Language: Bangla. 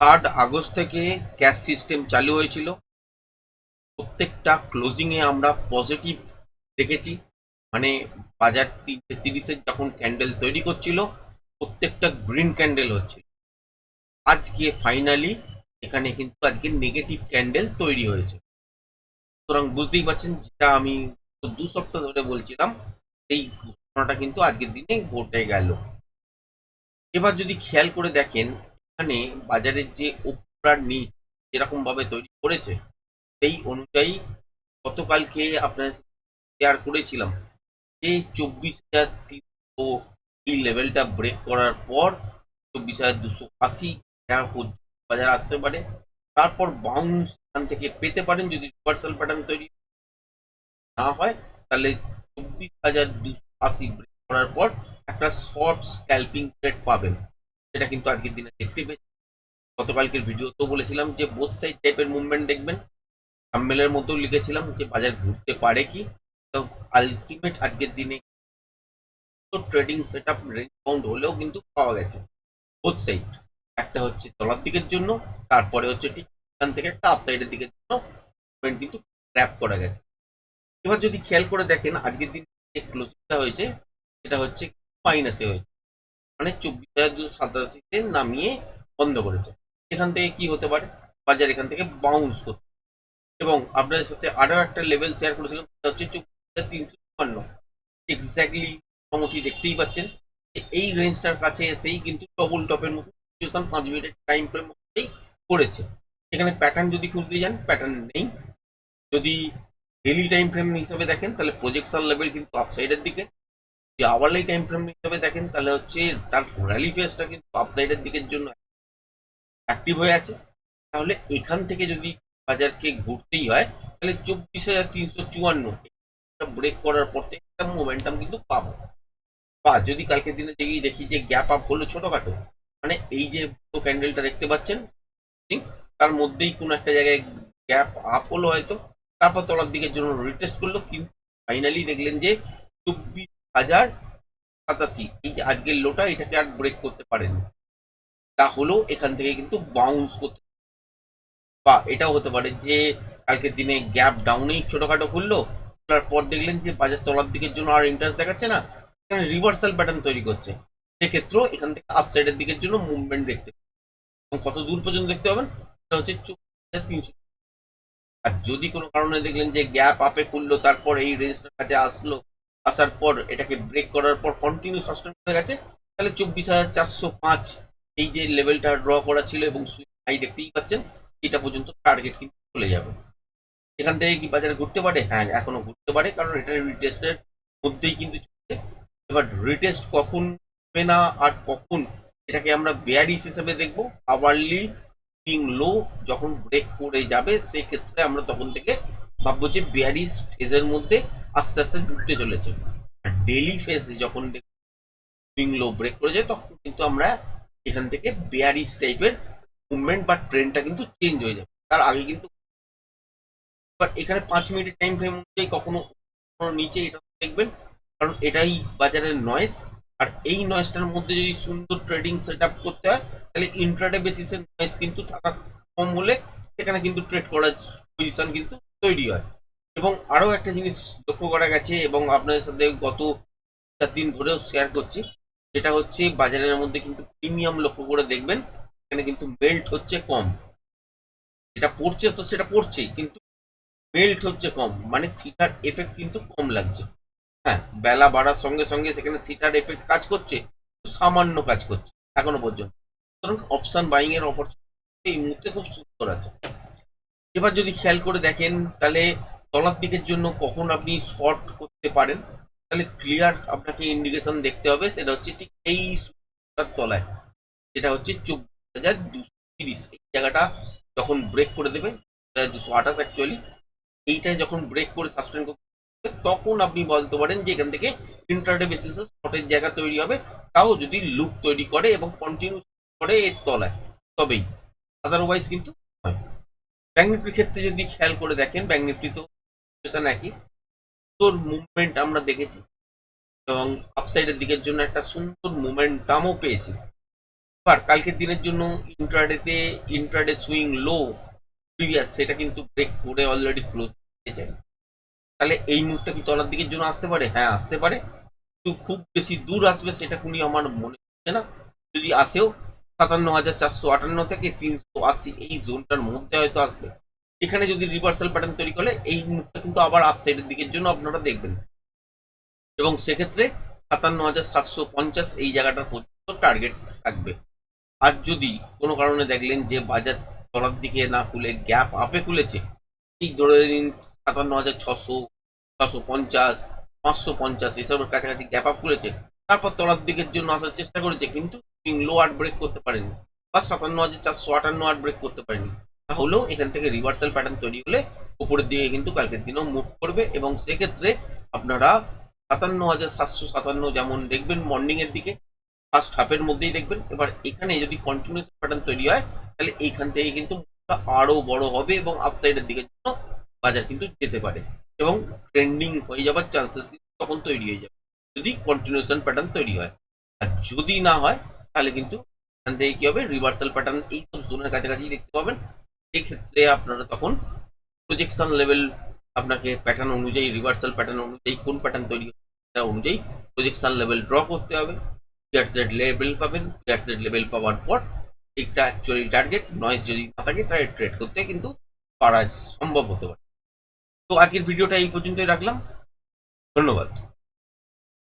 3 আগস্ট থেকে ক্যাশ সিস্টেম চালু হয়েছিল। প্রত্যেকটা ক্লোজিং এ আমরা পজিটিভ দেখেছি। মানে বাজার 3:30-এর যখন ক্যান্ডেল তৈরি করছিল, প্রত্যেকটা গ্রিন ক্যান্ডেল হচ্ছে। আজকে ফাইনালি এখানে কিন্তু আজকে নেগেটিভ ক্যান্ডেল তৈরি হয়েছে। সুতরাং বুঝতেই পারছেন, যেটা আমি 2 সপ্তাহ ধরে বলছিলাম, এই ঘটনাটা কিন্তু আজকের দিনে ঘটে গেল। এবার যদি খেয়াল করে দেখেন, এখানে বাজারের যে উপর আর নিচ যেরকম ভাবে তৈরি করেছে, সেই অনুযায়ী গতকালকে আপনার শেয়ার করেছিলাম যে 24,300 এই লেভেলটা ব্রেক করার পর 24,280 বাজার আসতে পারে। তারপর বাউন্স এখান থেকে পেতে পারেন যদি রিভার্সাল প্যাটার্ন তৈরি না হয়, তাহলে 24,280 ব্রেক করার পর একটা শর্ট স্ক্যাল্পিং ট্রেড পাবেন। সেটা কিন্তু আজকের দিনে দেখতে পেয়েছি। গতকালকের ভিডিওতেও বলেছিলাম যে বোথ সাইড টাইপের মুভমেন্ট দেখবেন। থাম্বনেলের মধ্যেও লিখেছিলাম যে বাজার ঘুরতে পারে কি। তো আলটিমেট আজকের দিনে তো ট্রেডিং সেটআপ রেঞ্জ বাউন্ড হলেও কিন্তু পাওয়া গেছে বোথ সাইড। একটা হচ্ছে তলার দিকের জন্য, তারপরে হচ্ছে ঠিক এখান থেকে একটা আপসাইডের দিকের জন্য মুভমেন্ট কিন্তু গ্র্যাব করা গেছে। এবার যদি খেয়াল করে দেখেন আজকের দিন যে ক্লোজিংটা হয়েছে, সেটা হচ্ছে মাইনাসে হয়েছে। মানে 24,287-তে নামিয়ে বন্ধ করেছে। এখান থেকে কি হতে পারে, বাজার এখান থেকে বাউন্স করতে। এবং আপনাদের সাথে আরো একটা লেভেল শেয়ার করেছিলাম, সেটা হচ্ছে 24,354। এক্স্যাক্টলি মোটামুটি দেখতেই পাচ্ছেন যে এই রেঞ্জটার কাছে এসেই কিন্তু ডবল টপের মতো সিচুয়েশন 5 মিনিটের টাইম ফ্রেম মধ্যেই করেছে। এখানে প্যাটার্ন যদি খুঁজতে যান, প্যাটার্ন নেই। যদি ডেইলি টাইম ফ্রেম হিসেবে দেখেন, তাহলে প্রজেকশন লেভেল কিন্তু আপসাইডের দিকে। যদি আওয়ারলি টাইম ফ্রেম হিসেবে দেখেন, তাহলে হচ্ছে তার র্যালি ফেসটা কিন্তু আপসাইডের দিকের জন্য অ্যাক্টিভ হয়ে আছে। তাহলে এখান থেকে যদি বাজারকে ঘুরতেই হয়, তাহলে 24,354 ব্রেক করার পর থেকে একটা মোমেন্টাম কিন্তু পাবো। বা যদি কালকের দিনে দেখি যে গ্যাপ আপ হলো ছোটখাটো, মানে এই যে ক্যান্ডেলটা দেখতে পাচ্ছেন, ঠিক তার মধ্যেই কোনো একটা জায়গায় গ্যাপ আপ হলো হয়তো, তারপর তলার দিকের জন্য রিটেস্ট করলো, কিন্তু ফাইনালি দেখলেন যে 24,087 এই যে আজকের লোটা, এটাকে আর ব্রেক করতে পারেনি। তা হলেও এখান থেকে কিন্তু বাউন্স করতে, বা এটাও হতে পারে যে কালকের দিনে গ্যাপ ডাউনেই ছোটখাটো খুললো, তারপর দেখলেন যে বাজার তলার দিকের জন্য আর ইন্টারেস্ট দেখাচ্ছে না, এখানে রিভার্সাল প্যাটার্ন তৈরি করছে। সেক্ষেত্রেও এখান থেকে আপসাইডের দিকের জন্য মুভমেন্ট দেখতে পাবেন। এবং কত দূর পর্যন্ত দেখতে পাবেন, সেটা হচ্ছে 24,300। আর যদি কোনো কারণে দেখলেন যে গ্যাপ আপে খুললো, তারপর এই রেঞ্জটার কাছে আসলো, আসার পর এটাকে ব্রেক করার পর কন্টিনিউ সাস্টেন করে গেছে, তাহলে 24,405 এই যে লেভেলটা ড্র করা ছিল এবং সুইং হাই দেখতেই পাচ্ছেন, এটা পর্যন্ত টার্গেট কিন্তু চলে যাবে। এখান থেকে কি বাজারে ঘুরতে পারে? হ্যাঁ, এখনো ঘুরতে পারে, কারণ এটা রিটেস্টের মধ্যেই কিন্তু চলছে। এবার রিটেস্ট কখন হবে না আর কখন, এটাকে আমরা বেয়ারিশ হিসেবে দেখবো। আওয়ারলি লো যখন ব্রেক করে যাবে, সেক্ষেত্রে আমরা তখন থেকে ভাববো যে বেয়ারিশ ফেজের মধ্যে আস্তে আস্তে ঢুকতে চলেছে। আর ডেলি ফেজ যখন সুইং লো ব্রেক করে যায়, তখন কিন্তু আমরা এখান থেকে বেয়ারিশ টাইপের মুভমেন্ট বা ট্রেন্ডটা কিন্তু চেঞ্জ হয়ে যাবে। তার আগে কিন্তু বাট এখানে 5 মিনিটের টাইম ফ্রেম অনুযায়ী কখনো কখনো নিচে, এটা দেখবেন, কারণ এটাই বাজারের নয়েস। আর এই নয়েসটার মধ্যে যদি সুন্দর ট্রেডিং সেট আপ করতে হয়, তাহলে ইন্ট্রাডে বেসিসের নয়েস কিন্তু থাকা কম হলে সেখানে কিন্তু ট্রেড করার পজিশন কিন্তু তৈরি হয়। এবং আরো একটা জিনিস লক্ষ্য করা গেছে, এবং আপনাদের সাথে গত 4 দিন ধরেও শেয়ার করছি, সেটা হচ্ছে বাজারের মধ্যে কিন্তু প্রিমিয়াম লক্ষ্য করে দেখবেন, এখানে কিন্তু মেল্ট হচ্ছে কম। যেটা পড়ছে তো সেটা পড়ছেই, কিন্তু মেল্ট হচ্ছে কম, মানে থিটার এফেক্ট কিন্তু কম লাগছে। হ্যাঁ, বেলা বাড়ার সঙ্গে সঙ্গে সেখানে থিটার এফেক্ট কাজ করছে, সামান্য কাজ করছে এখনো পর্যন্ত। সুতরাং অপশন বাইং এর অপরচুনিটি এই মুহূর্তে খুব সুন্দর আছে। এবার যদি খেয়াল করে দেখেন, তাহলে তলার দিকের জন্য কখন আপনি শর্ট করতে পারেন, তাহলে ক্লিয়ার আপনাকে ইন্ডিকেশন দেখতে হবে। সেটা হচ্ছে ঠিক এই তলায়, যেটা হচ্ছে 24,230 এই জায়গাটা যখন ব্রেক করে দেবে, 228 অ্যাকচুয়ালি, এইটাই যখন ব্রেক করে সাসপেন্ড করবে, তখন আপনি বলতে পারেন যে এখান থেকে ইন্টারডে বেসিসে শর্টের জায়গা তৈরি হবে। তাও যদি লুপ তৈরি করে এবং কন্টিনিউ করে এর তলায়, তবেই। আদারওয়াইজ কিন্তু হয়। ব্যাংক নিফটির ক্ষেত্রে যদি খেয়াল করে দেখেন, ব্যাংক নিফটি তো সিচুয়েশন একই। তোর মুভমেন্ট আমরা দেখেছি এবং আপসাইডের দিকের জন্য একটা সুন্দর মোমেন্টামও পেয়েছি। এবার কালকের দিনের জন্য ইন্ট্রাডে সুইং লো প্রিভিয়াস সেটা কিন্তু ব্রেক করে অলরেডি ক্লোজ হয়েছে। তাহলে এই মুভটা কি তলার দিকের জন্য আসতে পারে? হ্যাঁ, আসতে পারে, কিন্তু খুব বেশি দূর আসবে সেটা কোনই আমার মনে হচ্ছে না। যদি আসেও 57,458 থেকে 380 এই জোনটার মধ্যে হয়তো আসবে। এখানে যদি রিভার্সাল প্যাটার্ন তৈরি করে এই মুখটা কিন্তু আবার আপসাইডের দিকের জন্য আপনারা দেখবেন, এবং সেক্ষেত্রে 57,750 এই জায়গাটার পর্যন্ত টার্গেট থাকবে। আর যদি কোনো কারণে দেখলেন যে বাজার তলার দিকে না খুলে গ্যাপ আপে খুলেছে, ঠিক ধরে নিন 57,600, 650, 550 এসবের কাছাকাছি গ্যাপ আপ খুলেছে, তারপর তলার দিকের জন্য আসার চেষ্টা করেছে কিন্তু লো আর্ট ব্রেক করতে পারেনি, বা 57,458 আর্ট ব্রেক করতে পারেনি, তাহলেও এখান থেকে রিভার্সাল প্যাটার্ন তৈরি হলে উপরের দিকে কিন্তু কালকের দিনেও মুভ করবে, এবং সেক্ষেত্রে আপনারা 57,757 যেমন দেখবেন মর্নিং এর দিকে ফার্স্ট হাফের মধ্যেই দেখবেন। এবার এখানে যদি কন্টিনিউয়াস প্যাটার্ন তৈরি হয় তাহলে এইখান থেকে কিন্তু আরো বড় হবে এবং আপসাইডের দিকে জন্য বাজার কিন্তু যেতে পারে, এবং ট্রেন্ডিং হয়ে যাবার চান্সেস কিন্তু তখন তৈরি হয়ে যাবে যদি কন্টিনিউশন প্যাটার্ন তৈরি হয়। আর যদি না হয় তাহলে কিন্তু এখান থেকে কি হবে, রিভার্সাল প্যাটার্ন এই সব জোনের কাছাকাছি দেখতে পাবেন। এই ক্ষেত্রে আপনারা তখন প্রজেকশন লেভেল আপনাকে প্যাটার্ন অনুযায়ী, রিভার্সাল প্যাটার্ন অনুযায়ী কোন প্যাটার্ন তৈরি হয় অনুযায়ী প্রজেকশন লেভেল ড্র করতে হবে। জেড লেভেল পাবেন, জেড লেভেল পাওয়ার পর একটা অ্যাকচুয়ালি টার্গেট নয়েজ যদি না থাকে তাহলে ট্রেড করতে কিন্তু পারা সম্ভব হতে পারে। তো আজকের ভিডিওটা এই পর্যন্তই রাখলাম, ধন্যবাদ।